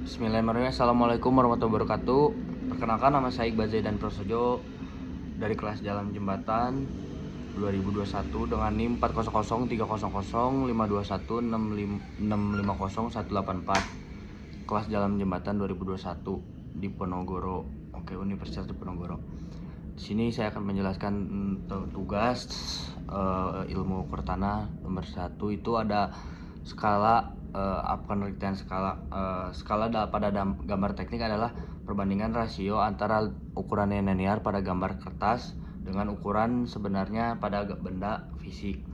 Bismillahirrahmanirrahim. Assalamualaikum warahmatullahi wabarakatuh. Perkenalkan, nama saya Iqbal Zaidan Prasojo dari kelas Jalan Jembatan 2021 dengan NIM 40030316521650184. Kelas Jalan Jembatan 2021 di Ponorogo. Oke, Universitas Diponegoro. Di sini saya akan menjelaskan tugas ilmu ukur tanah nomor 1 itu ada skala penelitian skala pada gambar teknik adalah perbandingan rasio antara ukuran linear pada gambar kertas dengan ukuran sebenarnya pada benda fisik.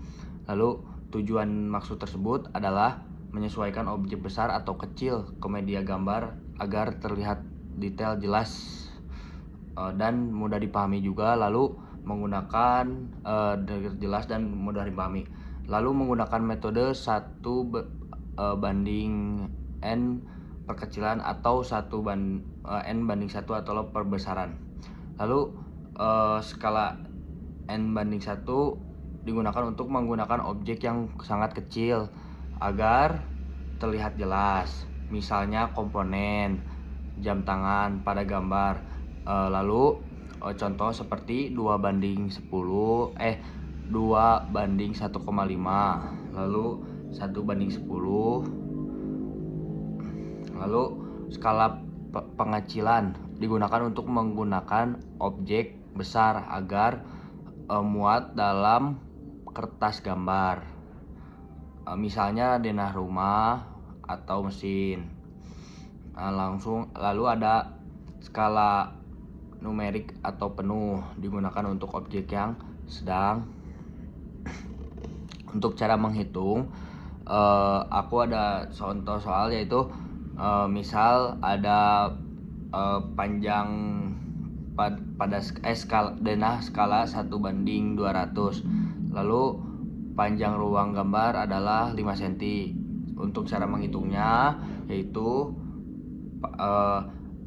Lalu tujuan maksud tersebut adalah menyesuaikan objek besar atau kecil ke media gambar agar terlihat detail, jelas, dan mudah dipahami juga. Lalu menggunakan jelas dan mudah dipahami. Lalu menggunakan metode 1 banding n perkecilan atau n banding 1 atau perbesaran. Lalu skala n banding 1 digunakan untuk menggunakan objek yang sangat kecil agar terlihat jelas. Misalnya komponen jam tangan pada gambar. Lalu contoh seperti 2 banding 1,5, lalu 1 banding 10. Lalu skala pengecilan digunakan untuk menggunakan objek besar agar muat dalam kertas gambar. Misalnya denah rumah atau mesin. Lalu ada skala numerik atau penuh digunakan untuk objek yang sedang. Untuk cara menghitung, aku ada contoh soal, yaitu misal ada panjang pada skala denah skala 1/200. Lalu panjang ruang gambar adalah 5 cm. Untuk cara menghitungnya yaitu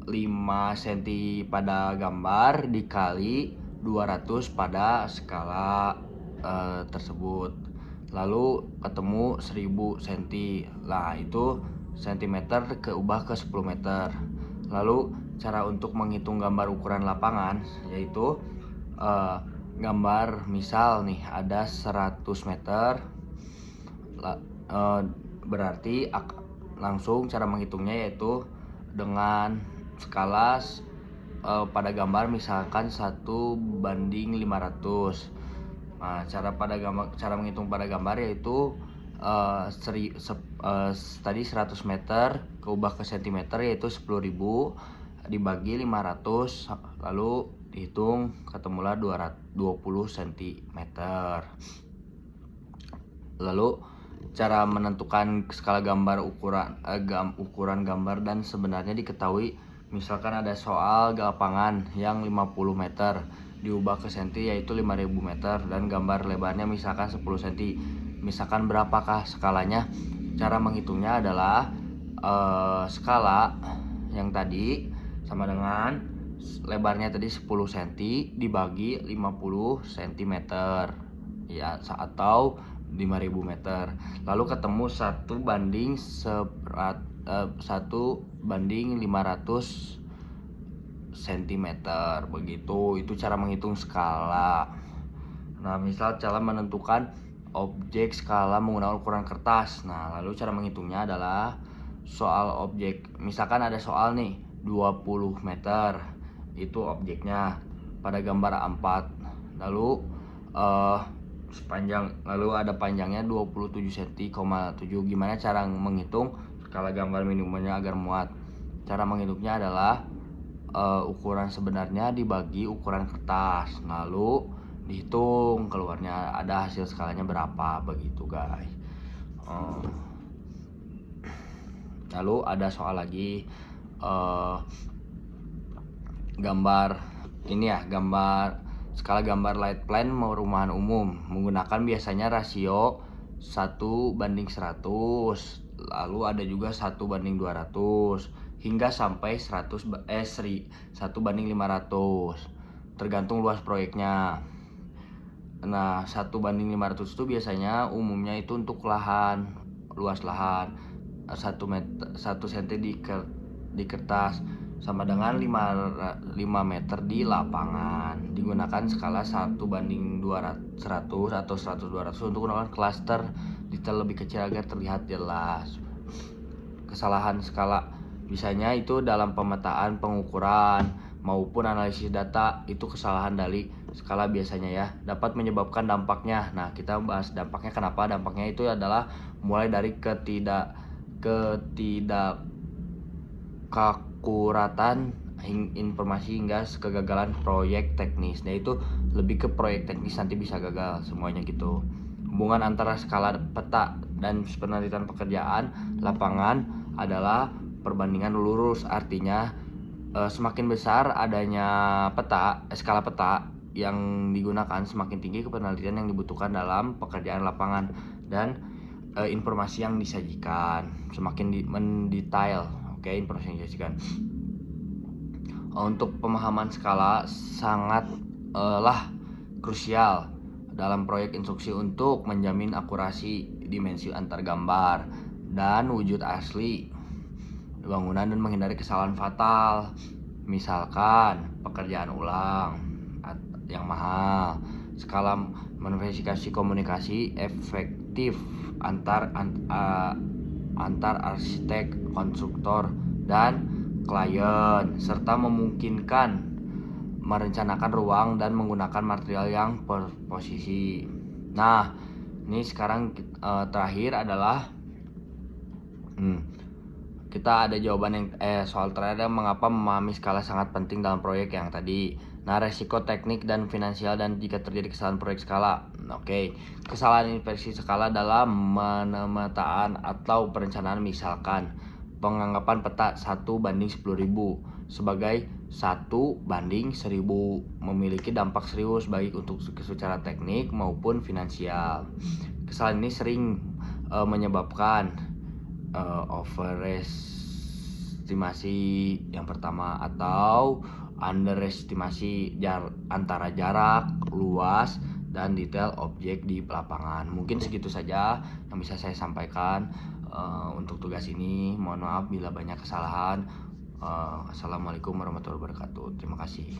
5 cm pada gambar dikali 200 pada skala tersebut. Lalu ketemu 1000 cm. Nah, itu cm keubah ke 10 meter. Lalu cara untuk menghitung gambar ukuran lapangan yaitu gambar misal nih ada 100 meter. Berarti langsung cara menghitungnya yaitu dengan skala pada gambar misalkan 1/500. Nah, cara menghitung pada gambar yaitu tadi 100 meter keubah ke cm yaitu 10.000 dibagi 500, lalu dihitung ketemulah 20 cm. Lalu cara menentukan skala gambar ukuran gambar dan sebenarnya diketahui. Misalkan ada soal lapangan yang 50 meter diubah ke senti yaitu 5000 meter dan gambar lebarnya misalkan 10 cm. Misalkan berapakah skalanya? Cara menghitungnya adalah skala yang tadi sama dengan lebarnya tadi 10 cm dibagi 50 cm ya, atau 5000 meter. Lalu ketemu 1/500 cm. Begitu, itu cara menghitung skala. Nah, misal cara menentukan objek skala menggunakan ukuran kertas. Nah, lalu cara menghitungnya adalah soal objek. Misalkan ada soal nih 20 meter. Itu objeknya pada gambar A4. Lalu ada panjangnya 27 cm,7. Gimana cara menghitung skala gambar minimumnya agar muat? Cara menghitungnya adalah ukuran sebenarnya dibagi ukuran kertas, lalu dihitung keluarnya ada hasil skalanya berapa, begitu guys. Lalu ada soal lagi gambar ini ya, gambar skala gambar light plan rumahan umum menggunakan biasanya rasio 1/100. Lalu ada juga 1/200 hingga sampai 1/500, tergantung luas proyeknya. Nah, 1/500 itu biasanya umumnya itu untuk lahan, luas lahan 1 cm di kertas sama dengan 5 meter di lapangan. Digunakan skala 1:200 atau 100:200 untuk menggunakan klaster detail lebih kecil agar terlihat jelas. Kesalahan skala biasanya itu dalam pemetaan, pengukuran, maupun analisis data. Itu kesalahan dari skala biasanya ya, dapat menyebabkan dampaknya. Nah, kita bahas dampaknya. Kenapa? Dampaknya itu adalah mulai dari ketidakakuratan informasi hingga kegagalan proyek teknis. Nah, itu lebih ke proyek teknis nanti bisa gagal semuanya gitu. Hubungan antara skala peta dan penelitian pekerjaan lapangan adalah perbandingan lurus. Artinya semakin besar adanya skala peta yang digunakan, semakin tinggi penelitian yang dibutuhkan dalam pekerjaan lapangan dan informasi yang disajikan semakin mendetail. Oke, informasi yang disajikan. Untuk pemahaman skala sangat krusial dalam proyek instruksi untuk menjamin akurasi dimensi antar gambar dan wujud asli bangunan dan menghindari kesalahan fatal. Misalkan pekerjaan ulang yang mahal. Skala verifikasi komunikasi efektif antar arsitek, konstruktor, dan klien, serta memungkinkan merencanakan ruang dan menggunakan material yang posisi. Nah, ini sekarang terakhir adalah kita ada jawaban yang soal terakhir, mengapa memahami skala sangat penting dalam proyek yang tadi. Nah, resiko teknik dan finansial dan jika terjadi kesalahan proyek skala. Oke, kesalahan inversi skala dalam pemetaan atau perencanaan, misalkan penganggapan peta 1:10.000 sebagai 1:1000 memiliki dampak serius baik untuk secara teknik maupun finansial. Kesalahan ini sering menyebabkan overestimasi yang pertama atau underestimasi antara jarak, luas, dan detail objek di lapangan. Mungkin segitu saja yang bisa saya sampaikan untuk tugas ini. Mohon maaf bila banyak kesalahan. Assalamualaikum warahmatullahi wabarakatuh. Terima kasih.